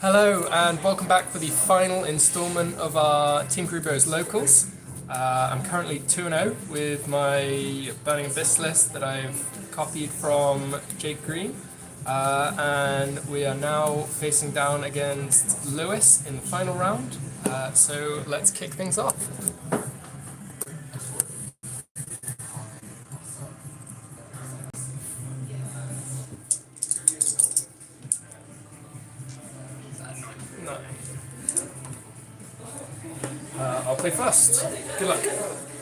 Hello and welcome back for the final instalment of our Team Creepers locals. I'm currently 2-0 with my Burning Abyss list that I've copied from Jake Green. And we are now facing down against Lewis in the final round. So let's kick things off. No. I'll play first. Good luck.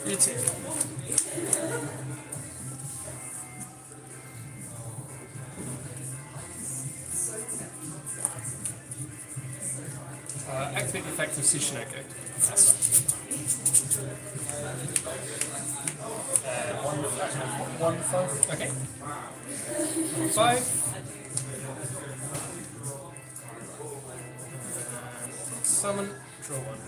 You too. Activate the effect of Sushinoko. One five. Okay. 5. Summon. Draw 1.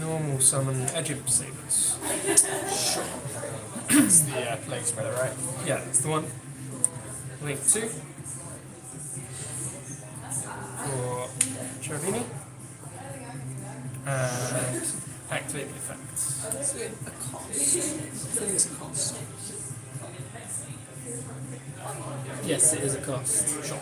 Normal summon Edge of Sabers. Sure. It's the plague spreader, right? Yeah, that's the one. Link 2 for Cherubini. And activate the effects. Is it a cost? I think it's a cost. Yes, it is a cost. Sure.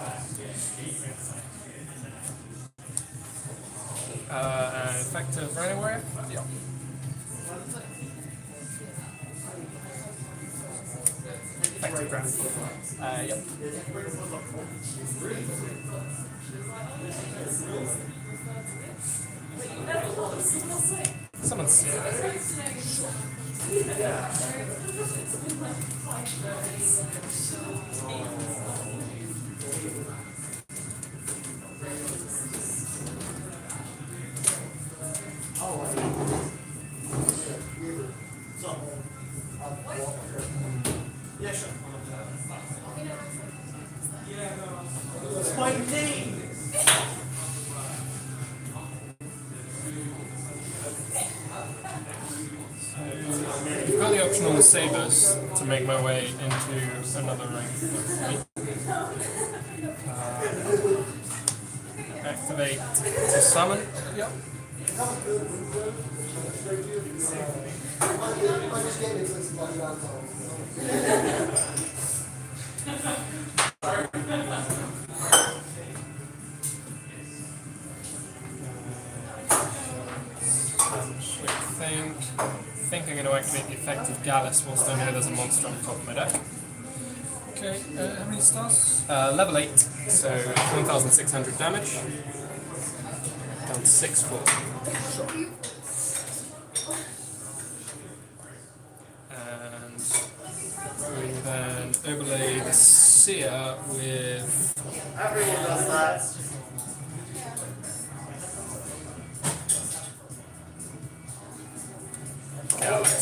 And effect of Rhino Warrior? Yeah. Effective graph. Yep. Someone's What's my name? You've got the option on the sabers to make my way into another ring. Activate to summon. Yep. I think I'm going to activate the effect of Gallus whilst I know there's a monster on top of my deck. Okay, how many stars? Level 8, so 1,600 damage. Down to 6/4. And we then overlay the Seer with. Everyone does that. Gallus.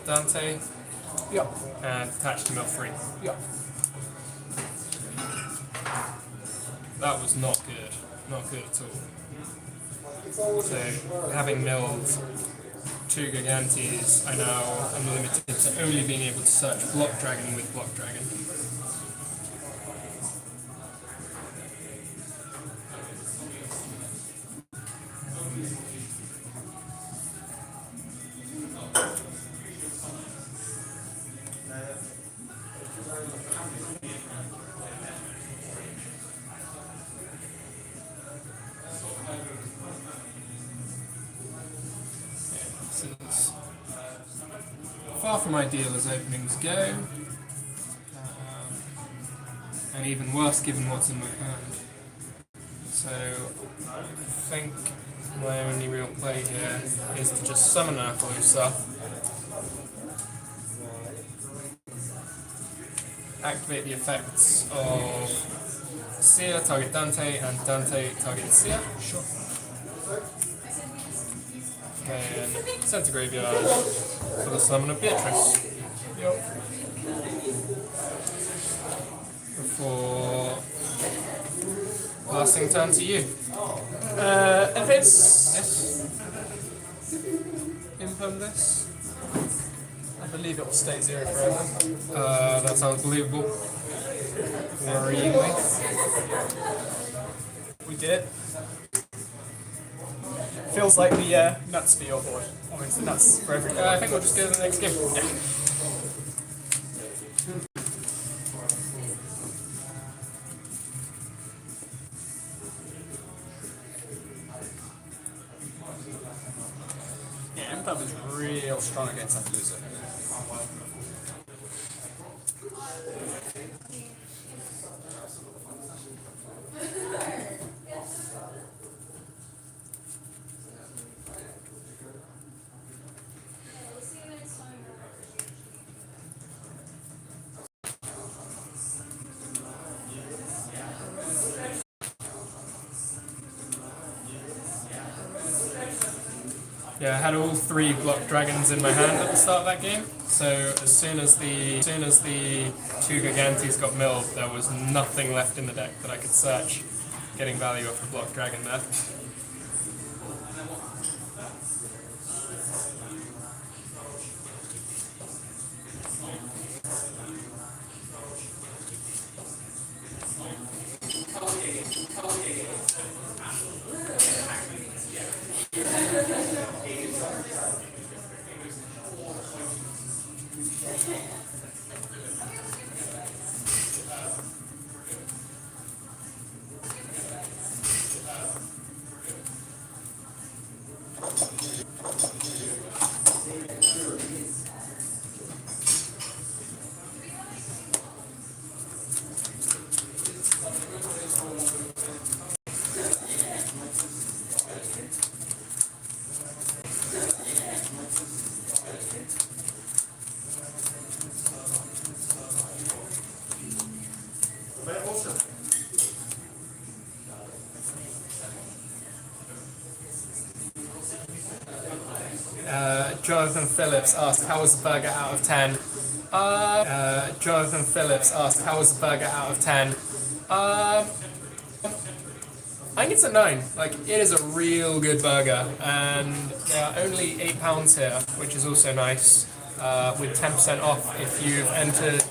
Dante. Yep. And attach to mill 3. Yep. That was not good. Not good at all. So, having milled 2 Gigantes, I now am limited to only being able to search Block Dragon with Block Dragon. This is far from ideal as openings go, and even worse given what's in my hand. So I think my only real play here is to just summon Appaloosa, activate the effects of Seer, target Dante, and Dante, target Seer. Sure. Then send to graveyard for the summon of Beatrice. Yep. Before passing turn to you. If it's... Yes. imp on this. I believe it will stay 0 forever. That sounds believable. Worryingly. We did it. Feels like the nuts for your board. I mean, it's the nuts for everyone. I think we'll just go to the next game. Yeah, imp is real strong against that loser. Yeah, I had all 3 block dragons in my hand at the start of that game. So as soon as the 2 Gigantes got milled, there was nothing left in the deck that I could search, getting value off the block dragon there. Jonathan Phillips asked, how was the burger out of 10? Jonathan Phillips asked, how was the burger out of 10? I think it's a 9. Like, it is a real good burger, and they are only £8 here, which is also nice, with 10% off if you've entered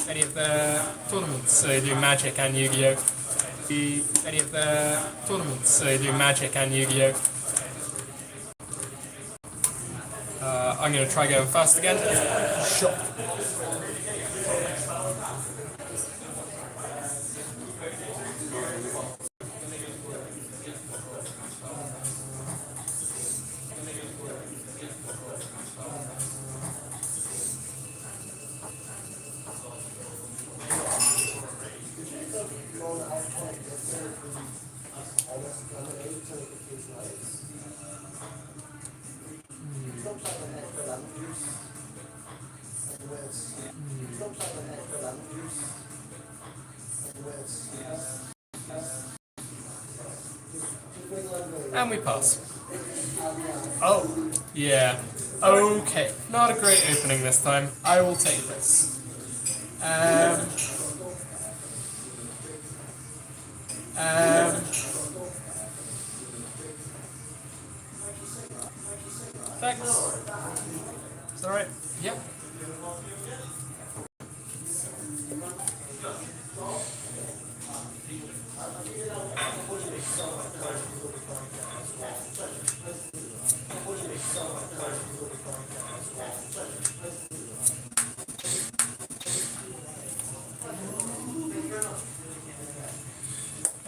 any of their tournaments. So they do Magic and Yu-Gi-Oh! Any of their tournaments. So they do Magic and Yu-Gi-Oh! I'm going to try going fast again. Sure. And we pass. Oh, Yeah. Okay. Not a great opening this time. I will take this. Thanks. Is that right? Yep.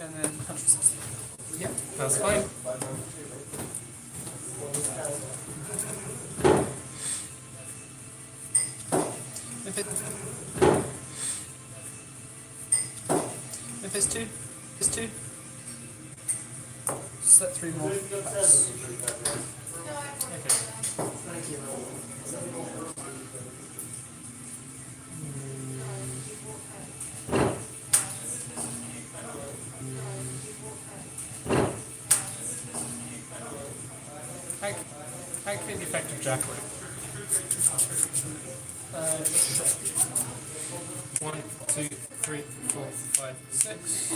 And then 160. Yep. That's fine. If it's two. Set 3 more. Packs. Okay. Activate the effect of Jackal. 1, 2, 3, 4, 5, 6.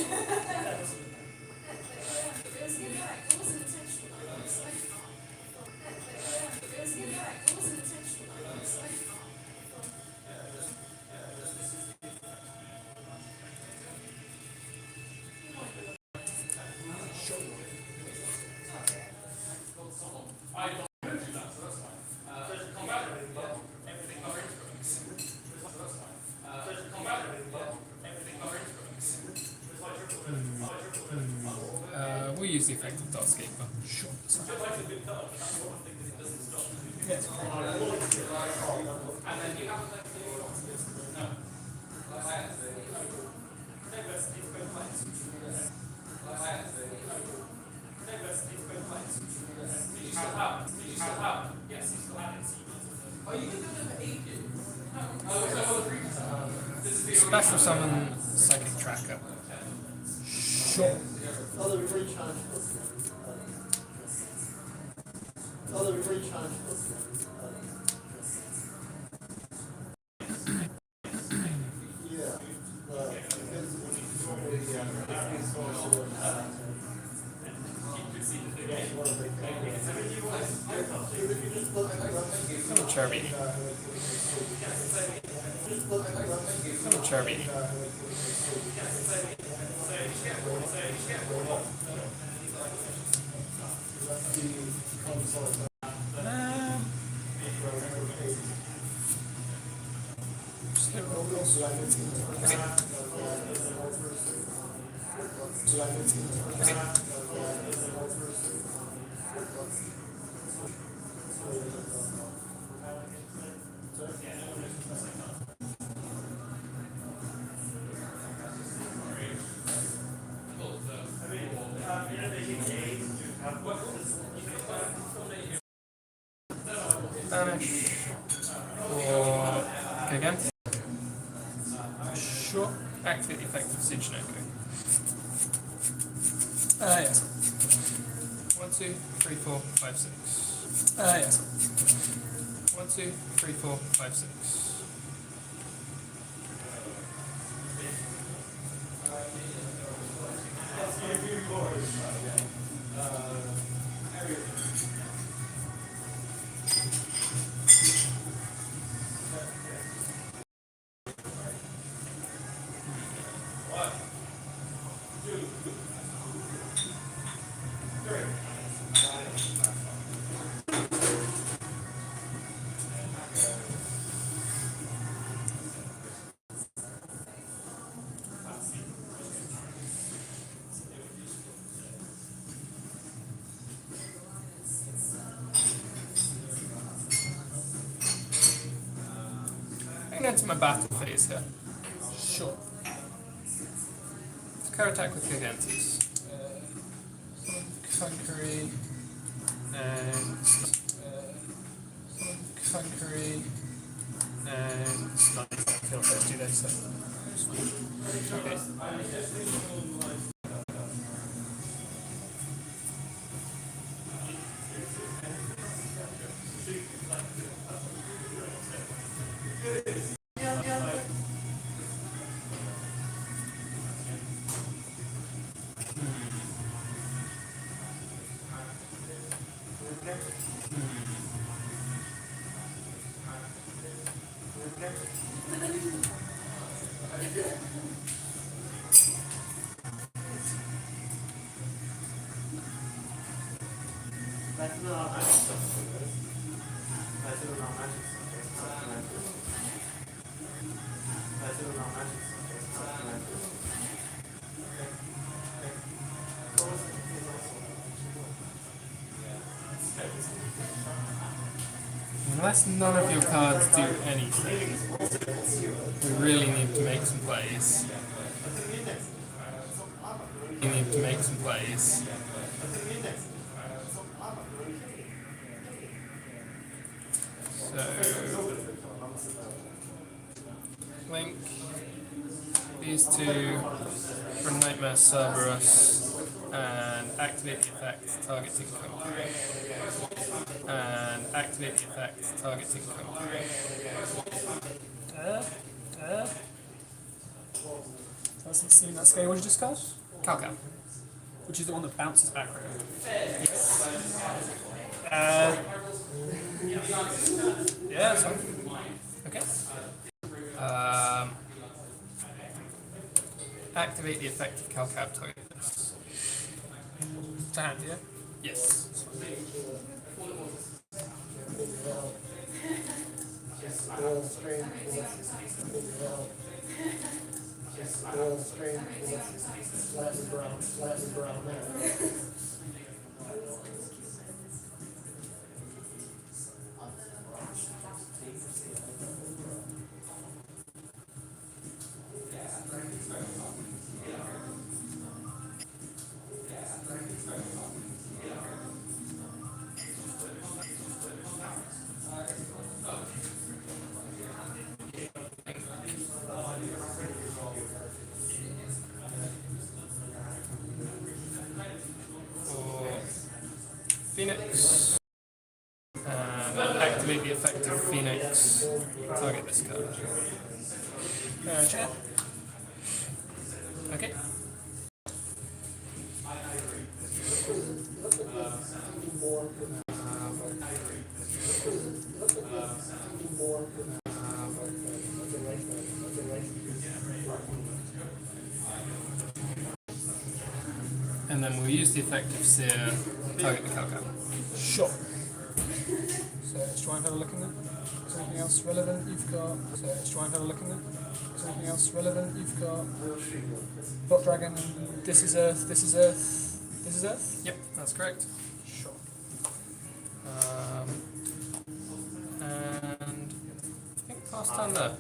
We'll use the effect of Darkscaper. Sure. Special summon Psychic Tracker. Sure. Cherry. Cherry. Banish. Or again. Sure. Activate the effect of Tsuchinoko. Yes. 1, 2, 3, 4, 5, 6. Yes. 1, 2, 3, 4, 5, 6. Into my battle phase here. Sure. Car attack with Gigantes. Conquery and Conquery and Snipe. I feel like let's do that. So. okay. Unless none of your cards do anything, we really need to make some plays. We need to make some plays. So, link these two from Nightmare Cerberus and activate the effect targeting Conqueror. And activate the effect targeting Conqueror. Doesn't seem that scary. What did you discuss? Calcap. Which is the one that bounces back, right? Yes. Yeah, that's fine. Okay. Activate the effect of Calcap target this. To hand, yeah? Yes. Slightly brown now. For Phoenix, and activate the effect of Phoenix. Target this card. Check. Okay. And then we'll use the effect of Seer, target the Calcutta. Sure. So let's try and have a look in there. Is there anything else relevant you've got? So let's try and have a look in there. Is there anything else relevant you've got? Bot Dragon, this is Earth, this is Earth, this is Earth? Yep, that's correct. Sure. And I think pass turn there.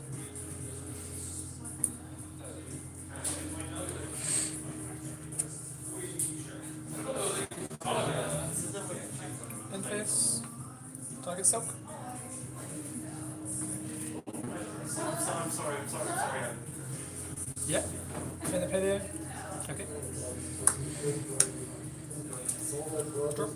End phase. Target Silk. I'm sorry. Yeah. Pin the video. Okay. Drop.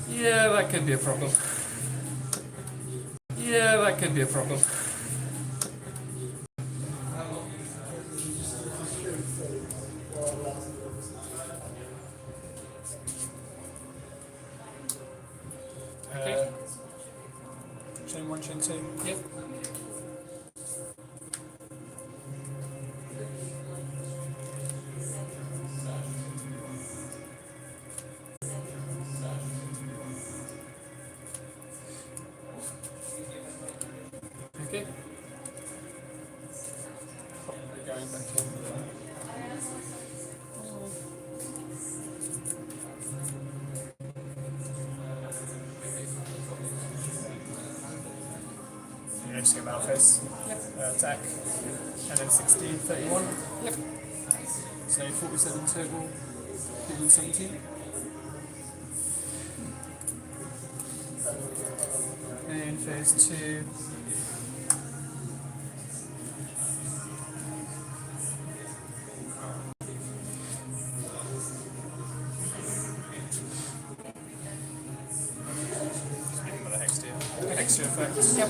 Yeah, that could be a problem. Yeah, that could be a problem. Okay. Chain 1, chain 2. Yep. Okay. Probably going back in. Yeah, just get battle phase. Yep. Attack. And then 16, 31. Yep. So 47 total. 17. And phase 2. Speaking about the Hex 2 effects. Yep.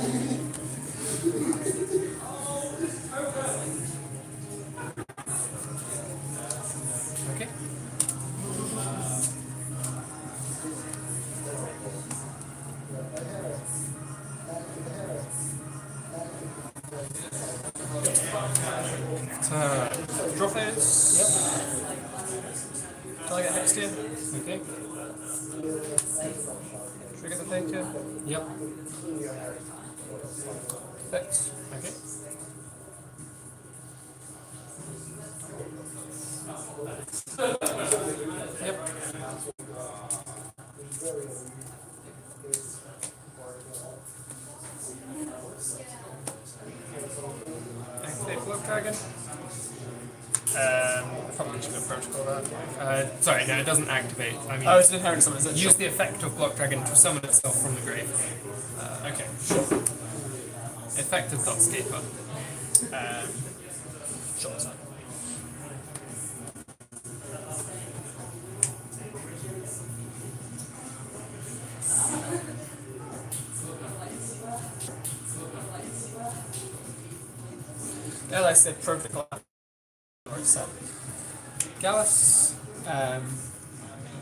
Okay. Drop phase. Yep. Target Hex 2. Okay. Trigger the thinker. Yep. Effects. Okay. Yep. Activate Blood Dragon. I probably should have protocol that? Sorry, no, it doesn't activate. I mean, Oh, it's an inherent summon, is it? use the effect of Block Dragon to summon itself from the grave. Okay, sure. Effect of Dotscaper. Sure, that's fine. As I said, protocol. Or set. Gallus. Yeah,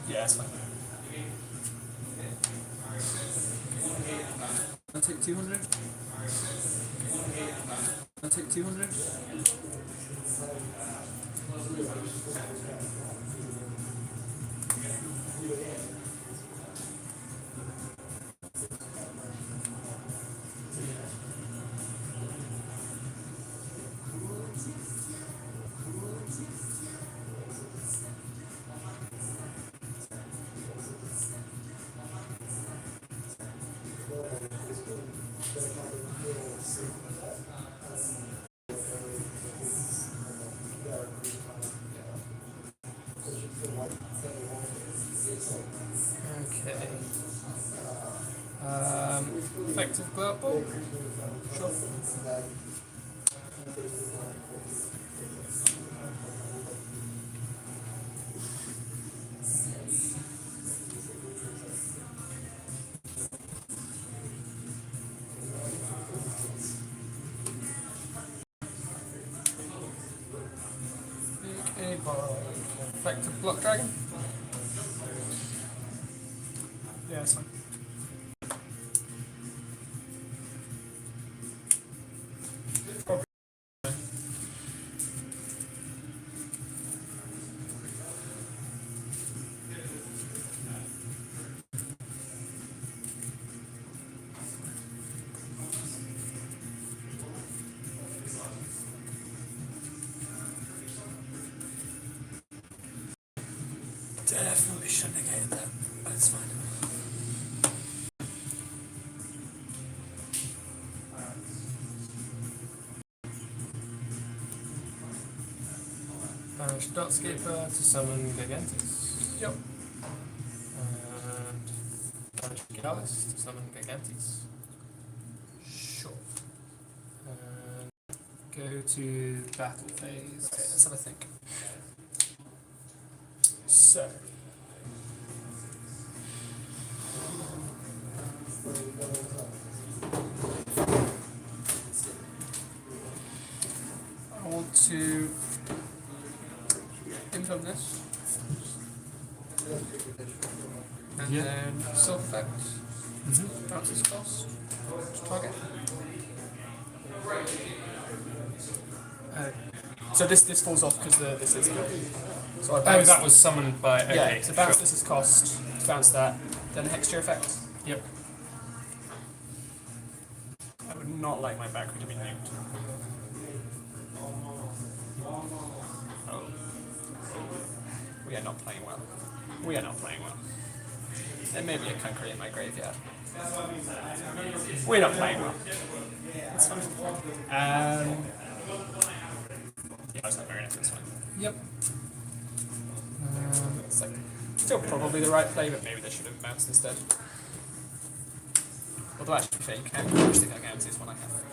that's fine. I'll take 200. I'll take 200. Okay. Effective Glow Ball. Sure. Okay, effective Block Dragon. Yeah, that's fine. Definitely shouldn't have gained that. That's fine. Banish Dotscaper to summon Gigantes. Yep. And banish Gallus to summon Gigantes. Sure. And go to battle phase. Okay, let's have a think. So. I want to info this. And Yeah. then self effect. Mm-hmm. Bounces cost. Target. So this falls off because this is good. So I Oh, bounce that was summoned by. Okay, yeah. So bounce sure. this is cost. Bounce that. Then Hexture effect. Yep. I would not like my back to be nuked. Oh. We are not playing well. We are not playing well. There may be a concrete in my graveyard. We're not playing well. That's fine. Yeah, I was not very nice this one. Yep. It's like still probably the right play, but maybe they should have bounced instead. Although actually, to be fair, you can push the Gigantes when I have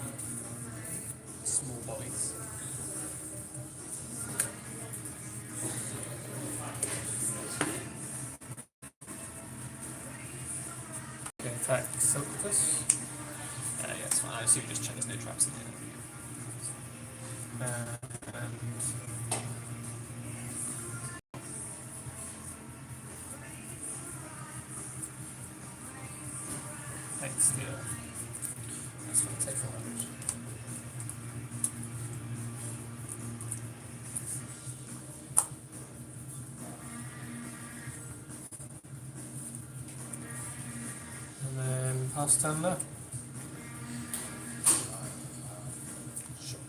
small bodies. Okay, attack Silkifus. Yeah, it's fine. I assume you just check there's no traps in here. And X-Steel. That's fine. Take 400. And then pass turn left. Sure.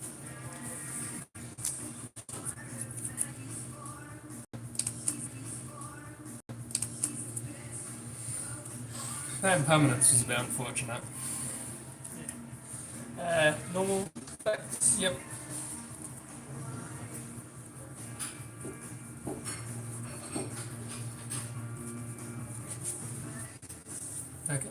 That impermanence was a bit unfortunate. Normal effects. Yep. Okay.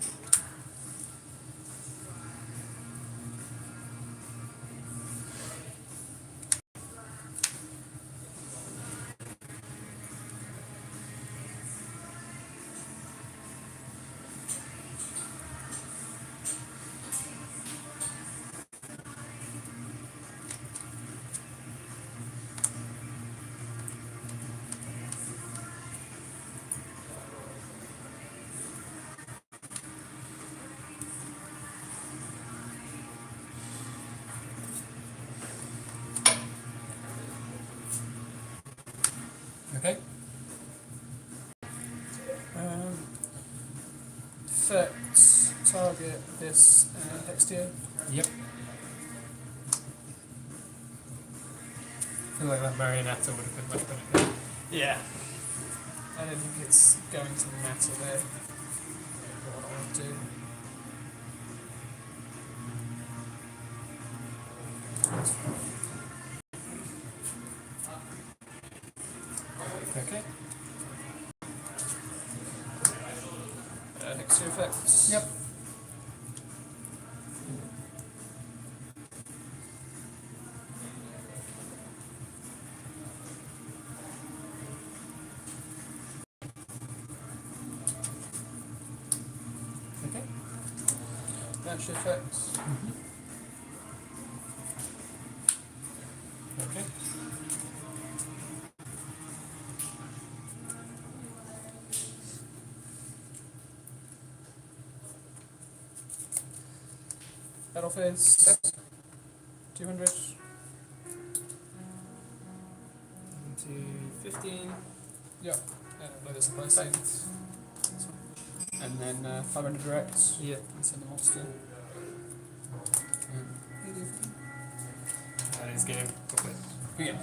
Okay. Effects, target, this, and exterior. Yep. I feel like that Marionetta would have been much better. Yeah. I don't think it's going to matter there. What I would do. Okay. Exterior effects. Yep. Okay. Match effects. Okay. Battle phase. 200. Into 15. Yeah. Blow this supply scene. And then 500 directs. Yeah. And send the monster. That is game. Okay. Begin.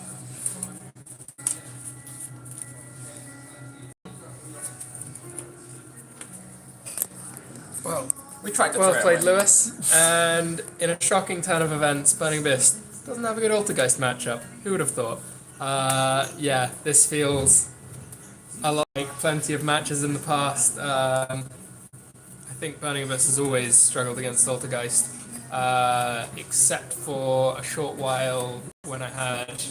Well, We tried to well throw it played, away. Lewis. And in a shocking turn of events, Burning Abyss doesn't have a good Altergeist matchup. Who would have thought? Yeah, this feels a lot like plenty of matches in the past. I think Burning Abyss has always struggled against Altergeist, except for a short while when I had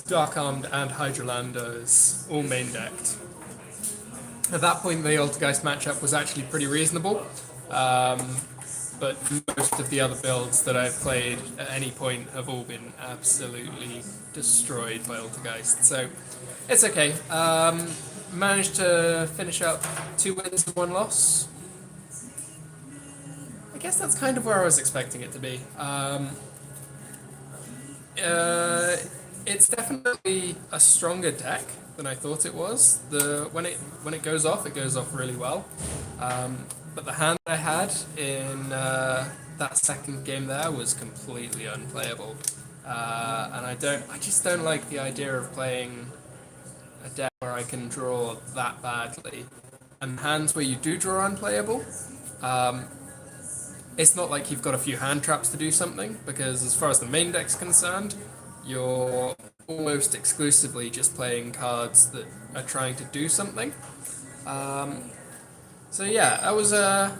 Dark Armed and Hydrolandos all main decked. At that point, the Altergeist matchup was actually pretty reasonable, but most of the other builds that I've played at any point have all been absolutely destroyed by Altergeist. So it's okay. Managed to finish up 2 wins and 1 loss. I guess that's kind of where I was expecting it to be. It's definitely a stronger deck than I thought it was. When it goes off, it goes off really well. But the hand I had in that second game there was completely unplayable, and I just don't like the idea of playing a deck where I can draw that badly. And hands where you do draw unplayable, it's not like you've got a few hand traps to do something, because as far as the main deck's concerned, you're almost exclusively just playing cards that are trying to do something. So yeah, that was a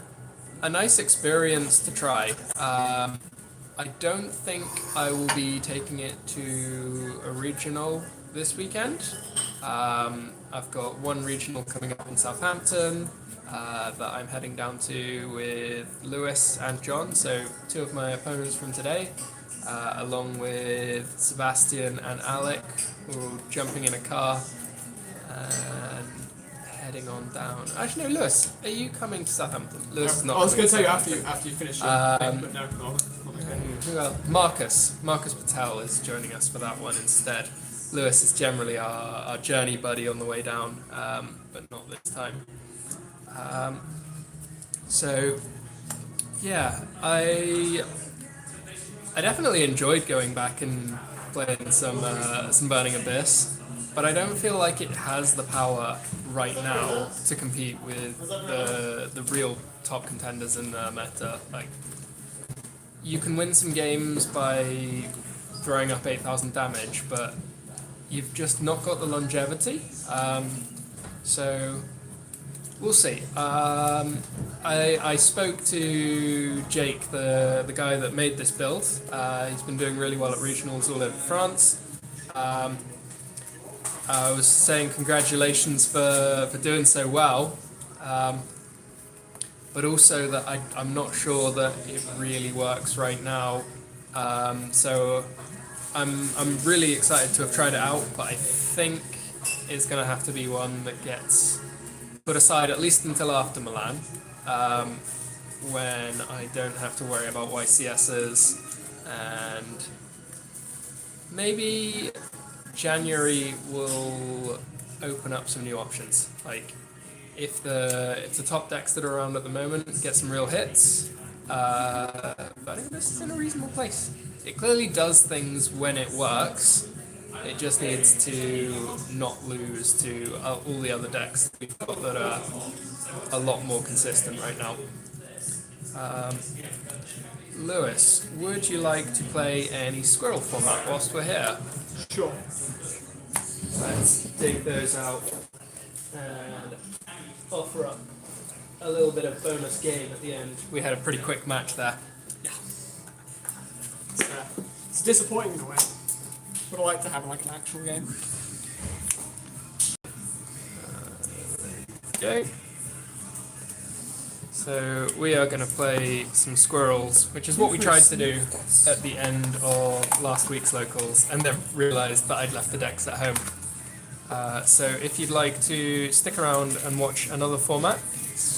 nice experience to try. I don't think I will be taking it to a regional this weekend. I've got one regional coming up in Southampton that I'm heading down to with Lewis and John, so 2 of my opponents from today, along with Sebastian and Alec, who are jumping in a car and heading on down. Actually, no, Lewis, are you coming to Southampton? Lewis is not. I was going coming to tell you after you finish your thing, but no, not okay. Who else? Marcus Patel is joining us for that one instead. Lewis is generally our journey buddy on the way down, but not this time. So, yeah, I definitely enjoyed going back and playing some Burning Abyss, but I don't feel like it has the power right now to compete with the real top contenders in the meta. Like, you can win some games by throwing up 8,000 damage, but you've just not got the longevity. So We'll see. I spoke to Jake, the guy that made this build. He's been doing really well at regionals all over France. I was saying congratulations for doing so well, but also that I'm not sure that it really works right now. So I'm really excited to have tried it out, but I think it's going to have to be one that gets put aside at least until after Milan, when I don't have to worry about YCSs, and maybe January will open up some new options. Like if the top decks that are around at the moment get some real hits, but I think this is in a reasonable place. It clearly does things when it works. It just needs to not lose to all the other decks that we've got that are a lot more consistent right now. Lewis, would you like to play any squirrel format whilst we're here? Sure. Let's dig those out and offer up a little bit of bonus game at the end. We had a pretty quick match there. It's disappointing in a way. Would I like to have like an actual game? Okay. So we are going to play some squirrels, which is what we tried to do at the end of last week's locals, and then realised that I'd left the decks at home. So if you'd like to stick around and watch another format,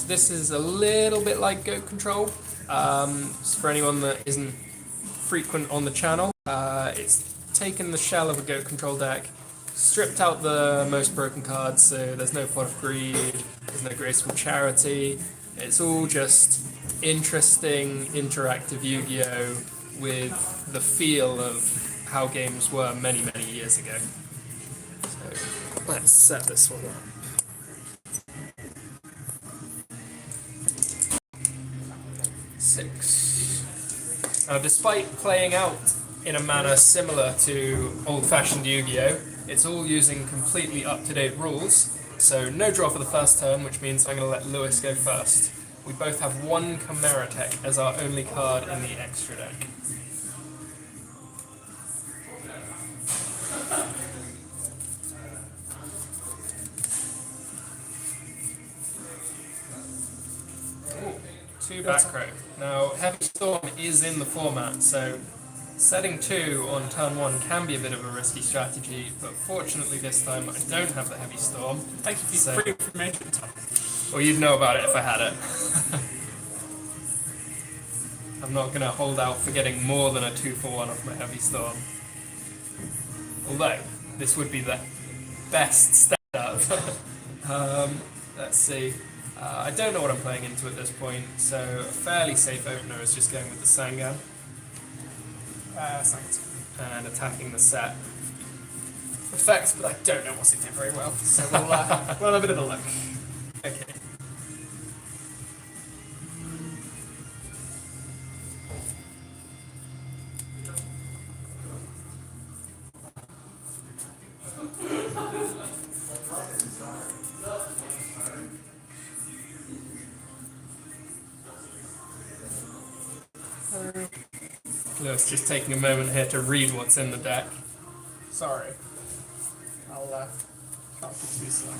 this is a little bit like Goat Control. For anyone that isn't frequent on the channel, it's taken the shell of a Goat Control deck, stripped out the most broken cards, so there's no Pot of Greed, there's no Graceful Charity. It's all just interesting, interactive Yu-Gi-Oh! With the feel of how games were many, many years ago. So let's set this one up. 6. Now, despite playing out in a manner similar to old-fashioned Yu-Gi-Oh!, it's all using completely up-to-date rules. So no draw for the first turn, which means I'm going to let Lewis go first. We both have one Chimera Tech as our only card in the extra deck. Ooh, 2 back row. Now, Heavy Storm is in the format, so setting 2 on turn 1 can be a bit of a risky strategy, but fortunately this time I don't have the Heavy Storm. Thank you for free information, Tom. Well, you'd know about it if I had it. I'm not going to hold out for getting more than a 2-for-1 off my Heavy Storm. Although, this would be the best setup. Let's see. I don't know what I'm playing into at this point, so a fairly safe opener is just going with the Sangan. And attacking the set. Effects, but I don't know what's it did very well, so we'll have a bit of a look. Okay. Lewis just taking a moment here to read what's in the deck. Sorry. I'll can't be too slow.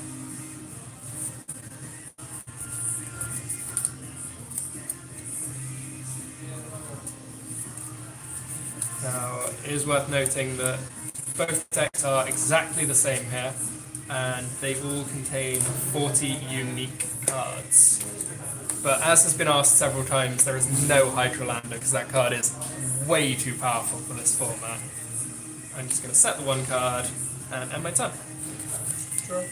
Now, it is worth noting that both decks are exactly the same here, and they all contain 40 unique cards. But as has been asked several times, there is no Hydrolander because that card is way too powerful for this format. I'm just going to set the 1 card and end my turn. Sure.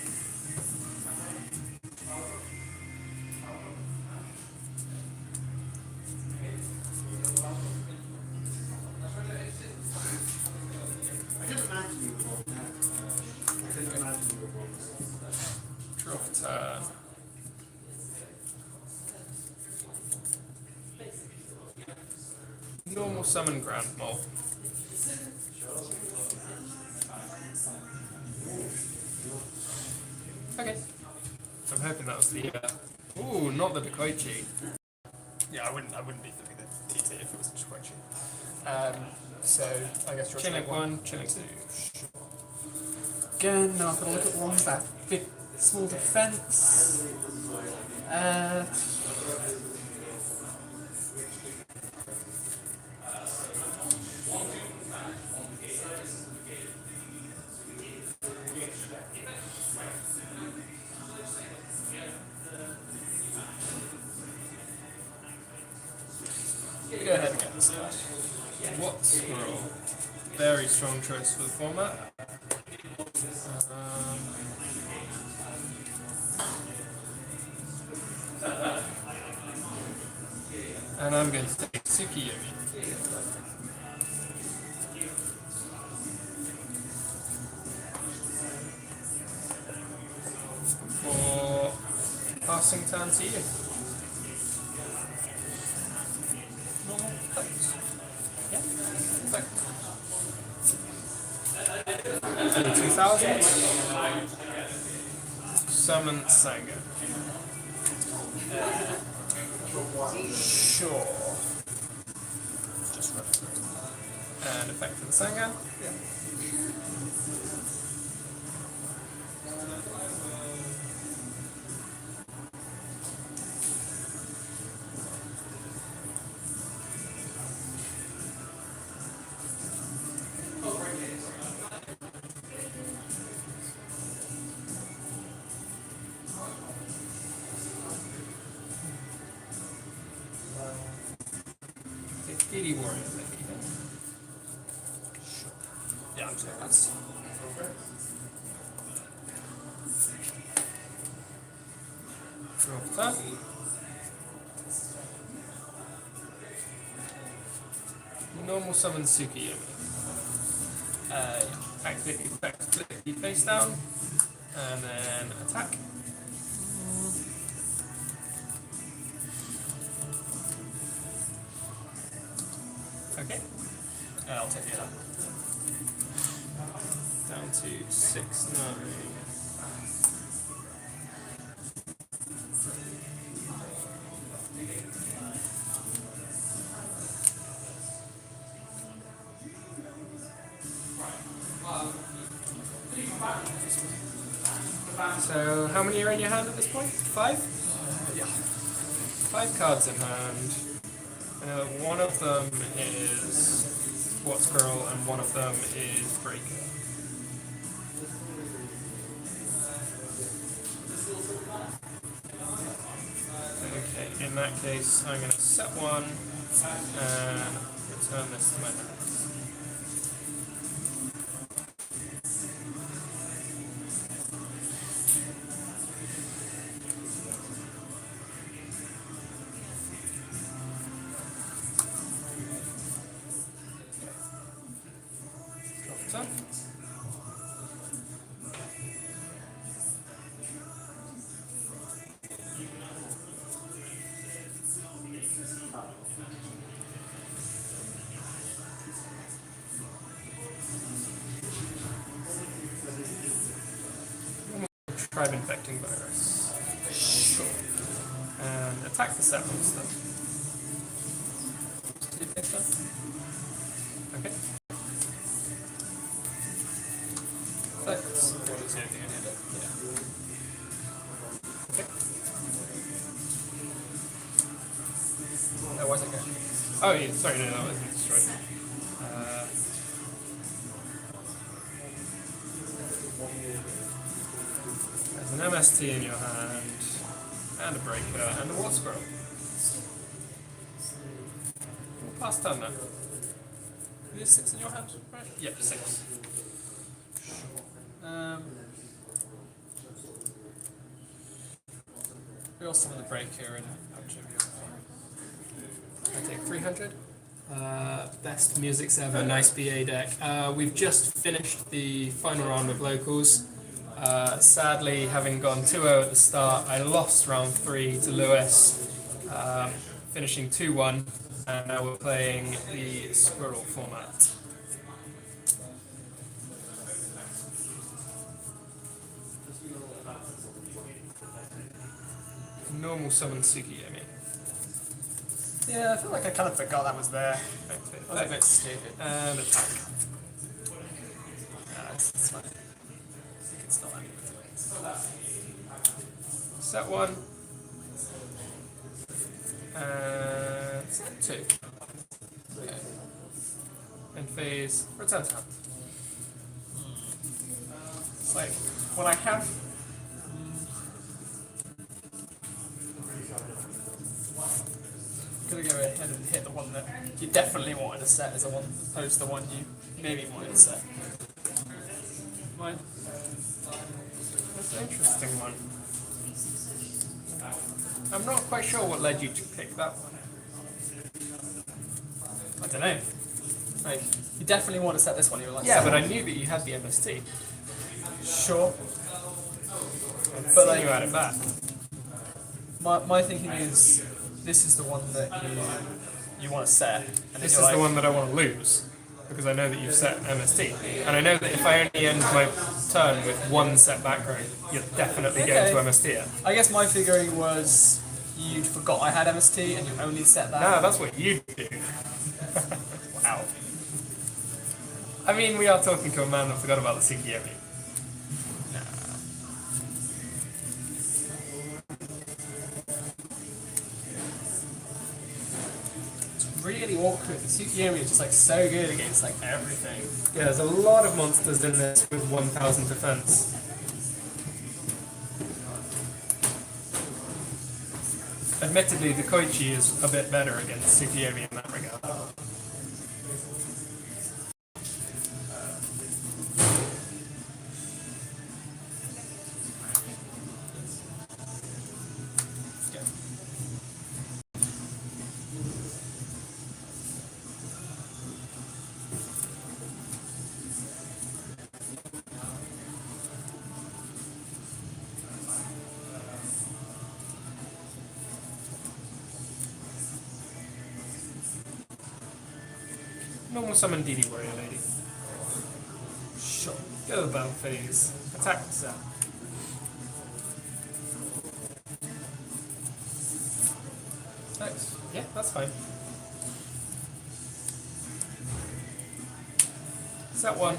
Draw for turn. Normal summon Grand Mole. Okay. I'm hoping that was the. Ooh, not the Dekoichi. Yeah, I wouldn't be flipping the TT if it was a Dekoichi. So I guess you're Chilling one, chilling two. Again, now I've got to look at one with that big, small defense. Go ahead and get this guy. What squirrel? Very strong choice for the format. And I'm going to take Tsukiyomi. For passing turn to you. Normal effect. Yeah, effect. And 2000. Summon Sanga. Sure. Just run it. And effect for the Sanga. Yeah. DD Warrior, maybe. Sure. Yeah, I'm saying that's. Draw for that. Normal summon Tsukiyomi. Yeah. Activate the effect, flip the face down, and then attack. Okay. I'll take it up. Down to 6-9. So, how many are in your hand at this point? 5? Yeah. 5 cards in hand. One of them is What Squirrel, and one of them is Breaker. Okay, in that case, I'm going to set one and return this to my hand. Drop it up. Tribe infecting virus. Sure. And attack the seven stuff. Did you think so? Okay. That's the only thing I did. Yeah. Okay. Oh, where's it going? Oh, yeah, sorry, no, that wasn't destroyed. There's an MST in your hand, and a breaker, and a what squirrel. We'll pass turn now. There's 6 in your hand, right? Yep, 6. We also have the breaker and I take 300. Best music ever, nice BA deck. We've just finished the final round of locals. Sadly, having gone 2-0 at the start, I lost round 3 to Lewis, finishing 2-1, and now we're playing the squirrel format. Normal summon Tsukiyami. Yeah, I feel like I kind of forgot that was there. I was a bit stupid. And attack. It's fine. I think it's not Set 1. And set 2. Okay. End phase. Return to hand. It's like, when I have... I'm gonna go ahead and hit the one that you definitely wanted to set as a one, opposed to the one you maybe wanted to set. Mine. That's an interesting one. I'm not quite sure what led you to pick that one. I don't know. Like, you definitely want to set this one, you were like... Yeah, but I knew that you had the MST. Sure. But then you had it back. My thinking is, this is the one that you want to set. And This then is you're the like, one that I want to lose. Because I know that you've set MST. And I know that if I only end my turn with one set background, you're definitely going to MST it. I guess my figuring was you'd forgot I had MST and you only set that. No, that's what you do. Wow. I mean, we are talking to a man that forgot about the Tsukiyami. Really awkward. The Tsukiyami is just like so good against like everything. Yeah, there's a lot of monsters in this with 1000 defense. Admittedly, the Koichi is a bit better against Tsukiyami in that regard. Normal summon DD Warrior Lady. Sure. Go to the battle phase. Attack set. Nice. Yeah, that's fine. Set 1.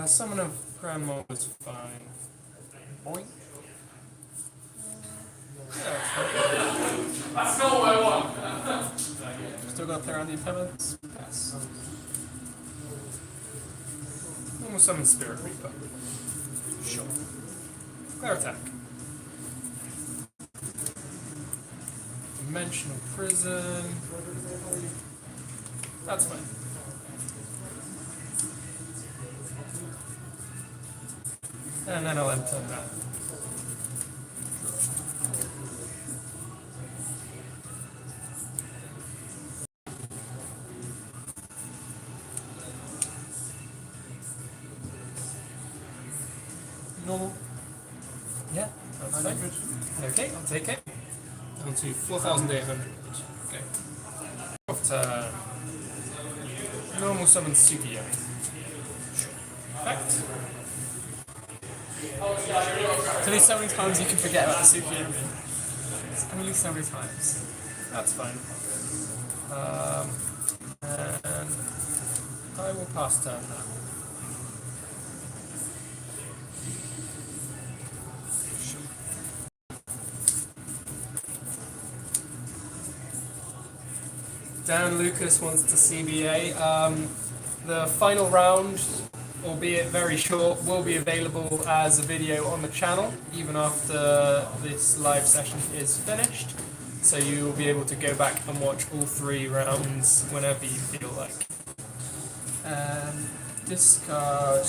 Summon of Grandma was fine. Boing. That's not what I want! Still got to play around the impermanence? Yes. Normal summon Spirit Reaper. Sure. Clear attack. Dimensional Prison. That's fine. And then I'll end turn that. Normal. Yeah, that's fine. Okay, I'll take it. Down to 4,800. Okay. Off turn. Normal summon Tsukiyami. Effect. It's only so many times you can forget about the Tsukiyami. It's only so many times. That's fine. And I will pass turn that. Dan Lucas wants to CBA. The final round, albeit very short, will be available as a video on the channel even after this live session is finished. So you will be able to go back and watch all 3 rounds whenever you feel like. Discard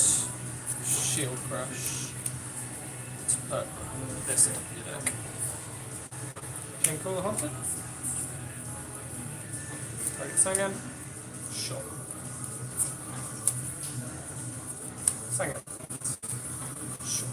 Shield Crush to put this in your deck. Can call the Haunted? Target Sangan? Sure. Sangan. Sure.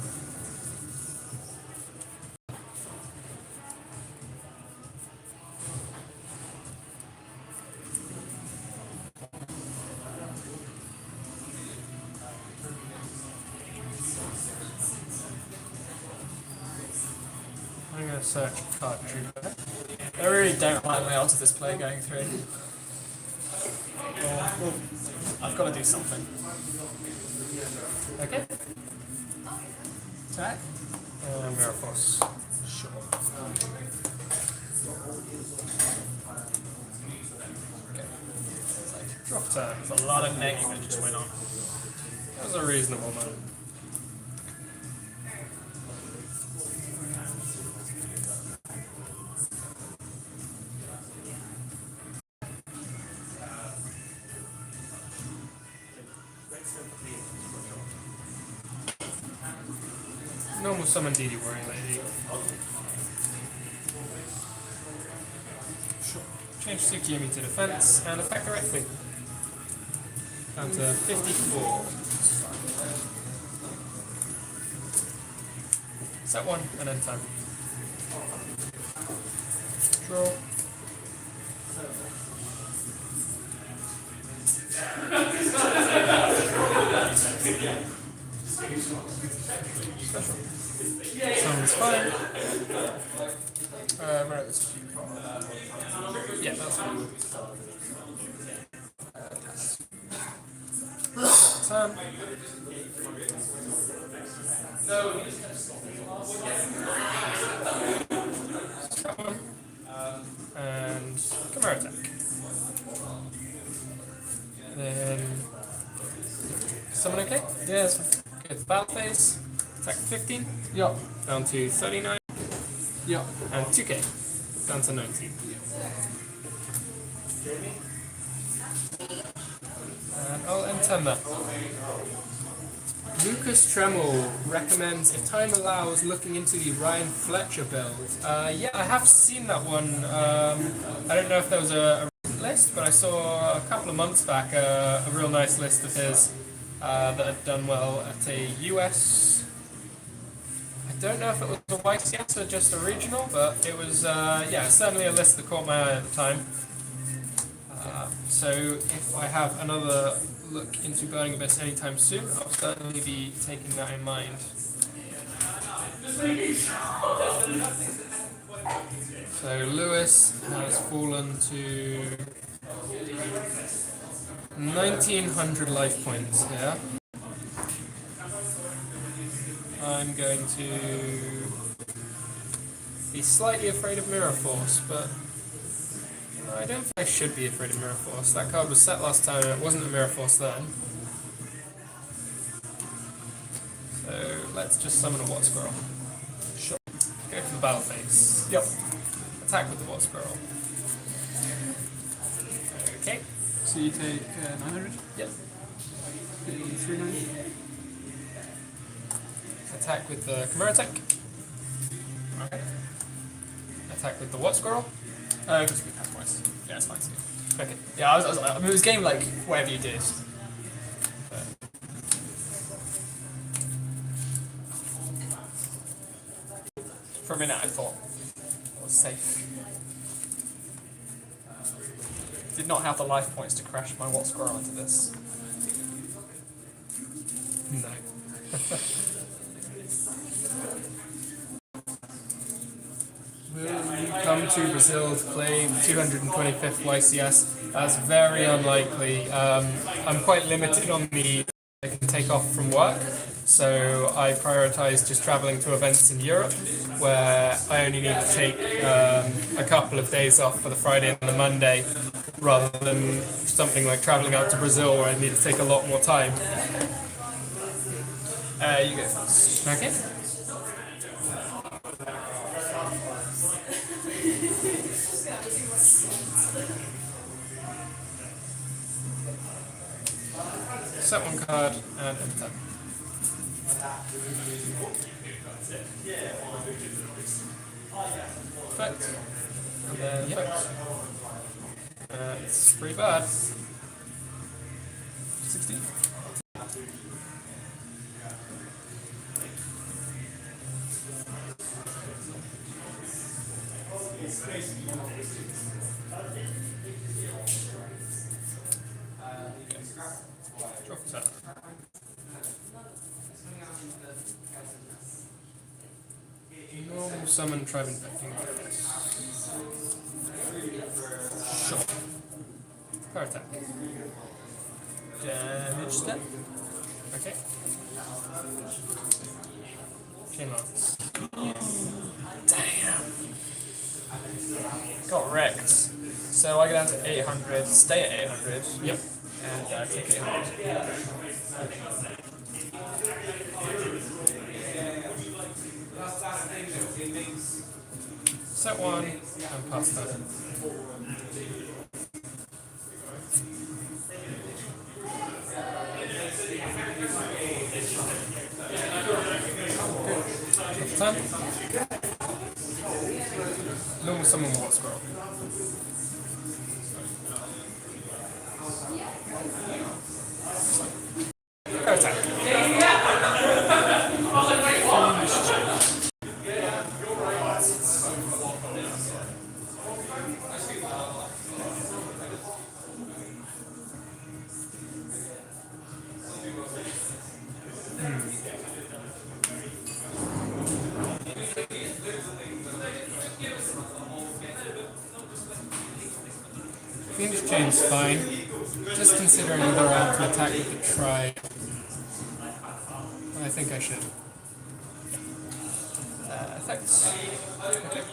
gonna search card trooper. I really don't like the odds of this play going through. Well, I've got to do something. Okay. Attack? Mirror Force. Sure. Okay. It's like, Drop turn. there's a lot of neg you can just win on. That was a reasonable amount. Normal summon DD Warrior Lady. Sure. Change Tsukiyomi to defense and attack directly. Down to 54. Set one and end time. Draw. Special. Sounds fine. Right, this. Yeah, that's fine. Turn. That one. And Chimera attack. Then summon okay? Yeah, that's fine. Go to battle phase. Attack 15. Yup. Down to 39. Yup. And 2k. Down to 19. And I'll enter that. Lucas Tremel recommends, if time allows, looking into the Ryan Fletcher build. Yeah, I have seen that one. I don't know if there was a recent list, but I saw a couple of months back a real nice list of his that had done well at a US. I don't know if it was a YCS or just a regional, but it was, yeah, certainly a list that caught my eye at the time. So if I have another look into Burning Abyss anytime soon, I'll certainly be taking that in mind. So Lewis has fallen to 1900 life points here. I'm going to be slightly afraid of Mirror Force, but I don't think I should be afraid of Mirror Force. That card was set last time and it wasn't a Mirror Force then. So let's just summon a Watt Squirrel. Sure. Go for the battle phase. Yep. Attack with the Watt Squirrel. Okay. So you take 900? Yep. 390? Attack with the Chimera attack. Okay. Attack with the Watt Squirrel. Because we have twice. Yeah, it's fine. Okay. Yeah, I mean, it was game like whatever you did. But for a minute, I thought I was safe. Did not have the life points to crash my Watt Squirrel into this. No. Will you come to Brazil to play the 225th YCS? That's very unlikely. I'm quite limited on the I can take off from work, so I prioritise just travelling to events in Europe where I only need to take a couple of days off for the Friday and the Monday, rather than something like travelling out to Brazil where I need to take a lot more time. You go first. Okay. Set one card and enter. Effect. And then effect. It's pretty bad. 16. Drop that. Normal Normal summon, try infecting. Sure. Power attack. Damage step. Okay. Chain lance. Damn. Got wrecked. So I go down to 800, stay at 800. Yep. And take 800. Set one and pass turn. Turn. Normal summon water squirrel. Go attack. Fiendish Chain's fine. Just considering whether I have to attack with the try. I think I should. Effects. Okay.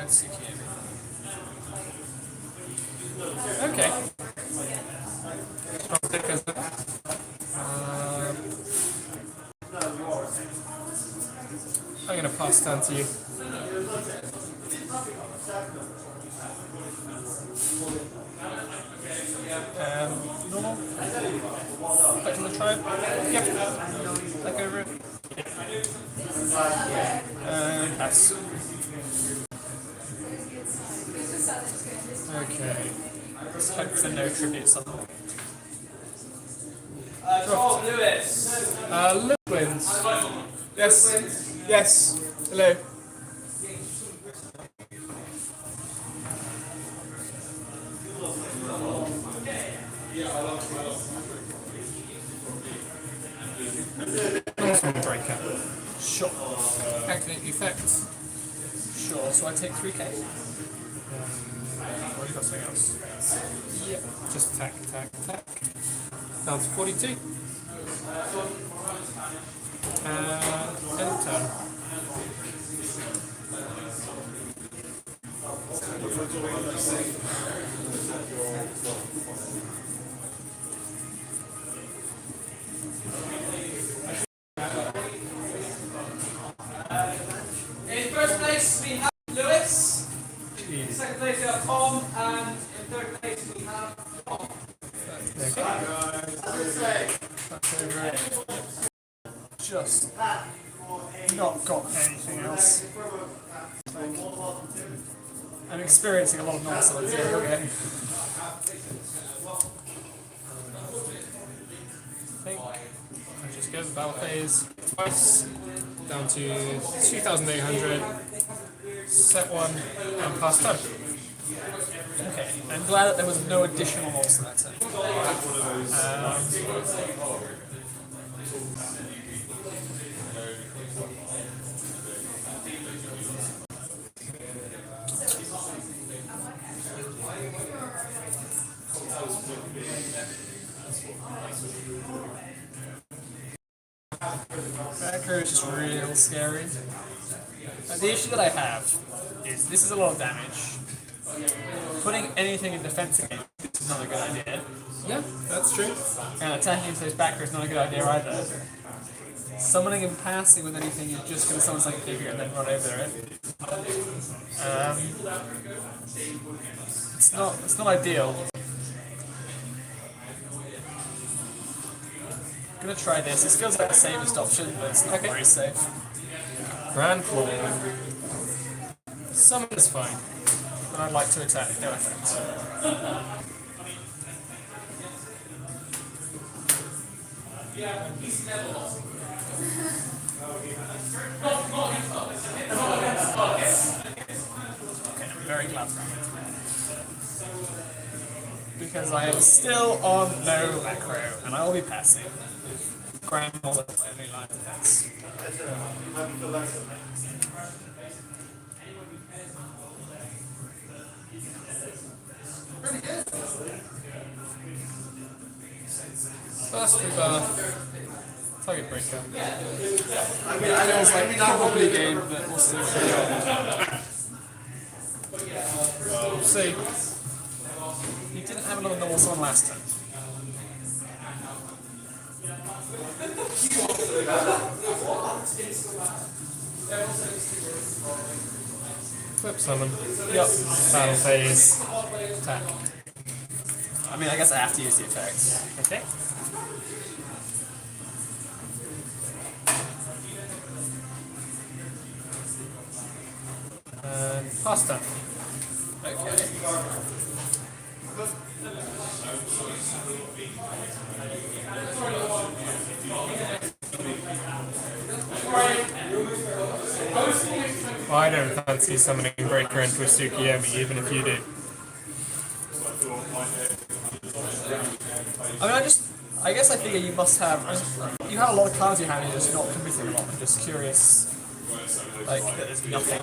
TKB. Okay. I'm going to pass turn to you. Normal. Back to the tribe. Yep. Back over it. Pass. Okay. Let's hope for no tribute something. Liquids. Yes. Yes. Hello. Normal breaker. Sure. Activate the effects. Sure. So I take 3k. Or you got something else? Yep. Just attack. Down to 42. End turn. In first place we have Lewis, in second place we have Tom, and in third place we have Tom. Just not got anything else. I'm experiencing a lot of nonsense here. Okay. I think I just go to battle phase twice, down to 2,800, set one, and pass turn. Okay. I'm glad that there was no additional loss to that turn. That crew is just real scary. The issue that I have is this is a lot of damage. Putting anything in defense against it is not a good idea. Yeah, that's true. And attacking into those backer is not a good idea either. Summoning and passing with anything is just going to summon something bigger and then run over it. It's not ideal. I'm gonna try this. This feels like the safest option, but it's not very safe. Grand Claw. Summon is fine. But I'd like to attack. No effect. Because I am still on no macro, and I will be passing. Grand Mole only line defense. First with target breaker. I mean, I know it's like probably a game, but also. We'll see. You didn't have another normal summon last turn. Flip summon. Yep. Battle phase. Attack. I mean, I guess I have to use the effects. Okay. And pass turn. Okay. Well, I don't fancy summoning Breaker into a Tsukiyomi, even if you do. I mean, I guess I figure you must have, you have a lot of cards you have and you're just not committing a lot. I'm just curious, like, that there's nothing.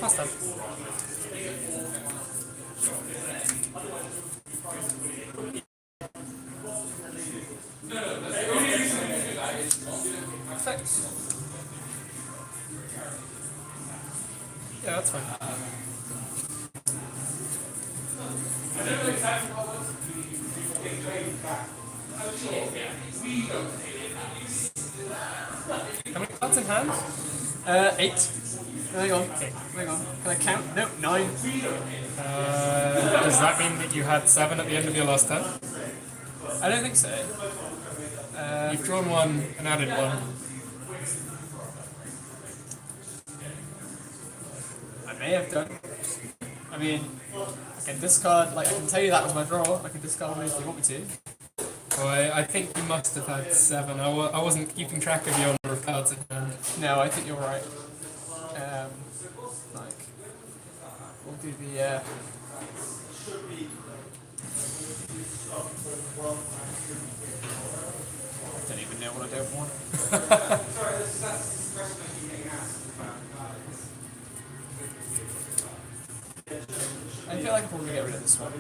Pass turn. Effects. Yeah, that's fine. How many cards in hand? 8. Hang on. Hang on. Can I count? No, 9. Does that mean that you had 7 at the end of your last turn? I don't think so. You've drawn 1 and added 1. I may have done. I mean, I can discard, like, I can tell you that was my draw. I can discard one if you want me to. Well, I think you must have had 7. I wasn't keeping track of your number of cards in hand. No, I think you're right. Like, we'll do the, I don't even know what I don't want. I feel like I'll probably get rid of this one.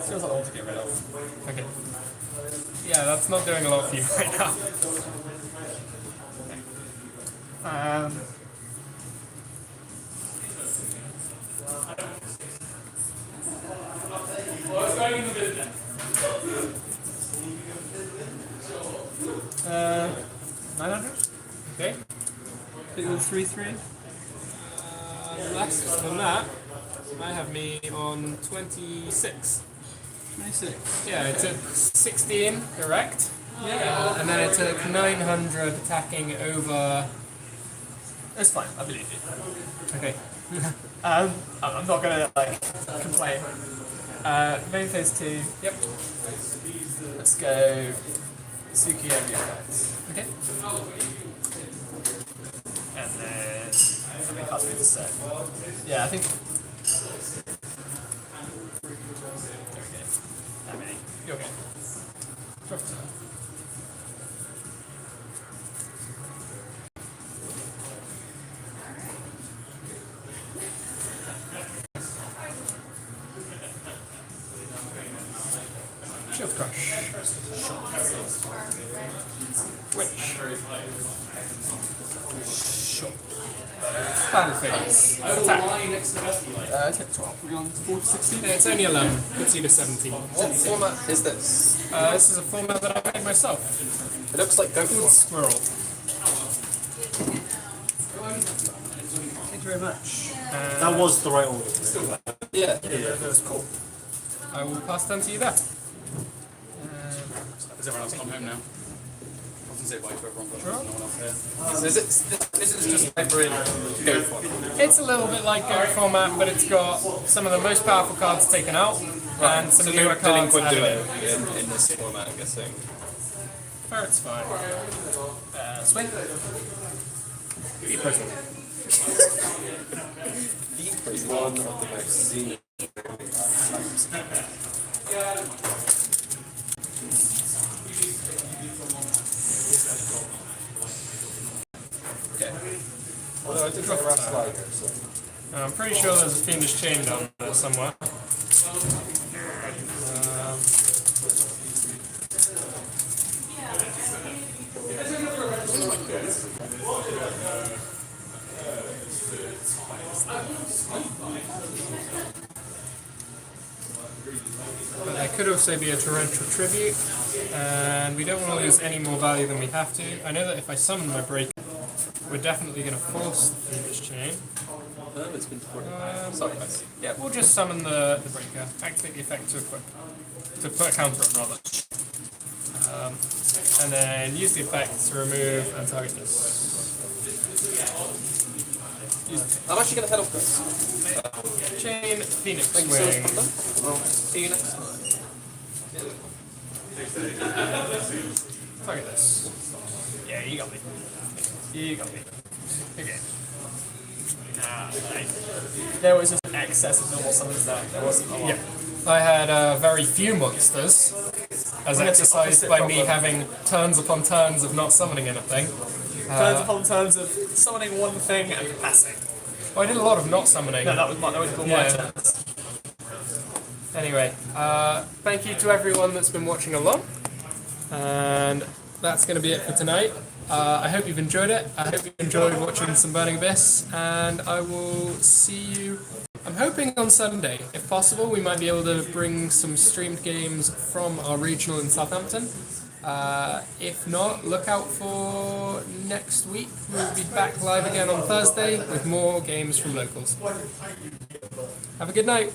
Feels like I want to get rid of. Okay. Yeah, that's not doing a lot for you right now. What's going in the business? 900? Okay. It was 3-3. Less than that, I have me on 26. 26. Yeah, it took 16 direct, Yeah. and then it took 900 attacking over. It's fine, I believe you. Okay. I'm not gonna, like, complain. Main phase 2. Yep. Let's go Tsukiyomi effects. Okay. And then how many cards we have to set? Yeah, I think. Okay. How many? You're okay. Sure. Shield crush. Which? Sure. Battle phase. Attack. Take 12. We're on 4 to 16. Yeah, it's only 11. Puts you to 17. What format is this? This is a format that I made myself. It looks like Called Goku. Squirrel. Thank you very much. That was the right order. Yeah. That was cool. I will pass it on to you there. Has everyone else gone home now? I was going to say bye to everyone, but there's no one else here. This is just hybrid go for it. It's a little bit like Go format, but it's got some of the most powerful cards taken out and some So newer no cards delinquent added duo in. in this format, I'm guessing. Ferret's fine. Swing. Be present. One of the most Although I did get a Ras Liger, so. I'm pretty sure there's a Fiendish Chain down there somewhere. But there could also be a torrential tribute, and we don't want to lose any more value than we have to. I know that if I summon my breaker, we're definitely going to force the Fiendish Chain. It's been sorry, guys. Yeah, we'll just summon the breaker, activate the effect to equip, to put a counter on rather. And then use the effect to remove and target this. I'm actually going to head off, guys. Chain, Phoenix Thank you so much Wing. for that. I'll see you next time. Target this. Yeah, you got me. You got me. Okay. There was just an excess of normal summons there. There wasn't a lot. Yeah. I had very few monsters, as exercised by me having turns upon turns of not summoning anything. Turns upon turns of summoning one thing and passing. Well, I did a lot of not summoning. No, that was all my Yeah. turns. Anyway, thank you to everyone that's been watching along, and that's going to be it for tonight. I hope you've enjoyed it. I hope you enjoyed watching some Burning Abyss, and I will see you, I'm hoping on Sunday. If possible, we might be able to bring some streamed games from our regional in Southampton. If not, look out for next week. We'll be back live again on Thursday with more games from locals. Have a good night.